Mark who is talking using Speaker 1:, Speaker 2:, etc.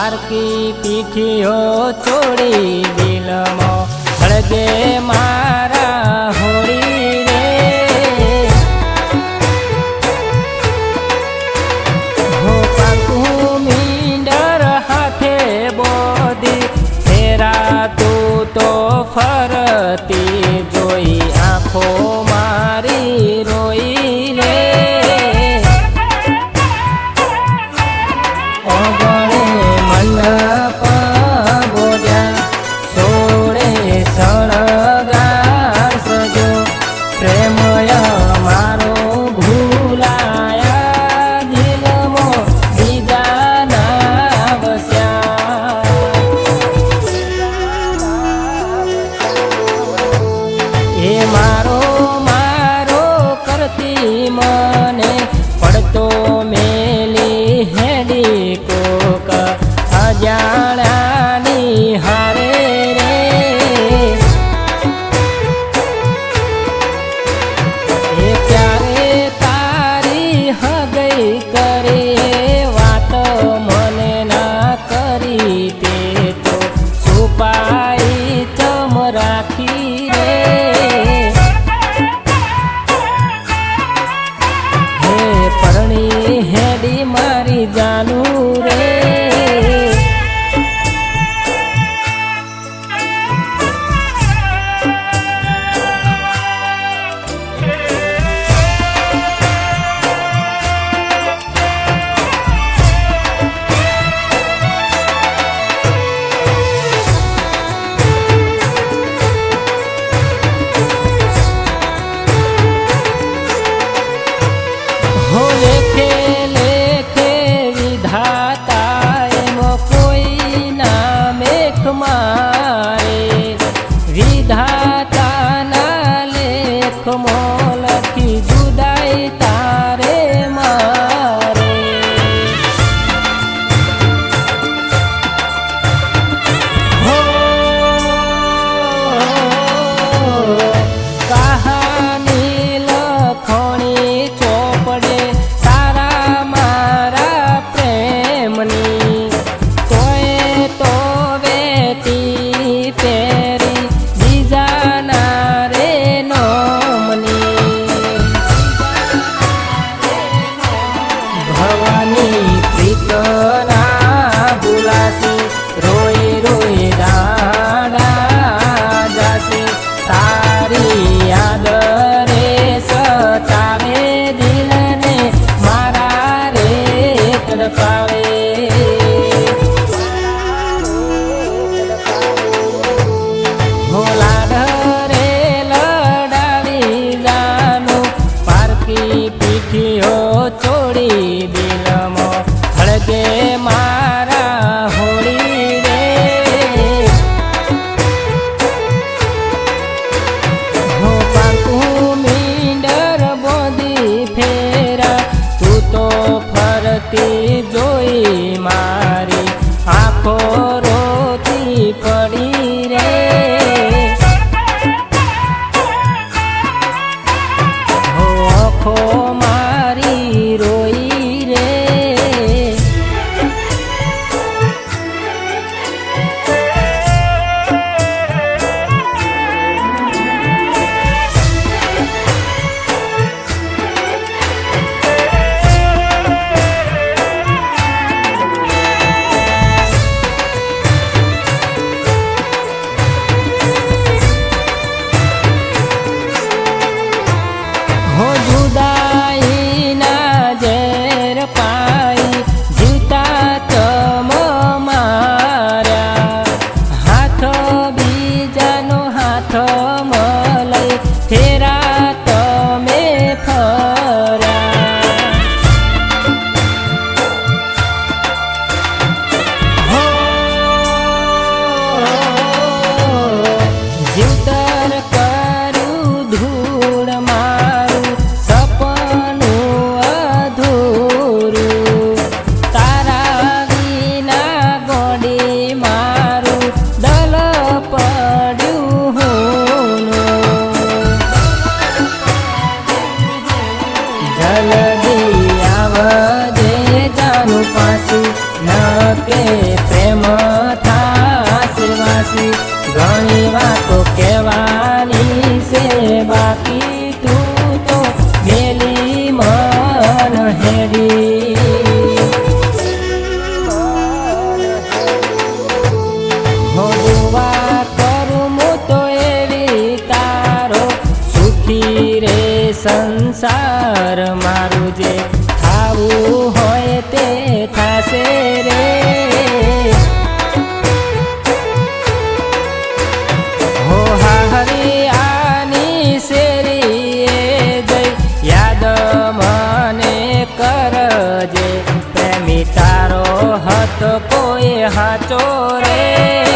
Speaker 1: પારકી પીઠીઓ ચોડી દિલમો હળગે મારા હોળી રે હો પાકું મીંડર હાથે બોધી ફેરા તું તો ફરતી જોઈ આંખો મારી રોઈ રે મારો મારો કરતી મને પડતો મેલી હેડી કોક અજાણાની હારે રે એ ત્યારે તારી હગઈ કરે વાત મને ના કરી તે તો છુપાઈ ચમ રાખી રે પરણી હેડી મારી જાનું રે हो लेखे लेखे विधाता एमो कोई ना मेख मारे विधाता ना लेख मो लखी जुदाई तारे मारे हो कहानी लखोणी ચોપડે તારા મારા પ્રેમની તોય તો વેતી પેરી બીજાના રે નોમની સંસાર મારું જે થાવું હોય તે થાશે રે હો હરિયાની શેરીએ જઈ યાદ મને કરજે પ્રેમી તારો હતો કોઈ હાચો રે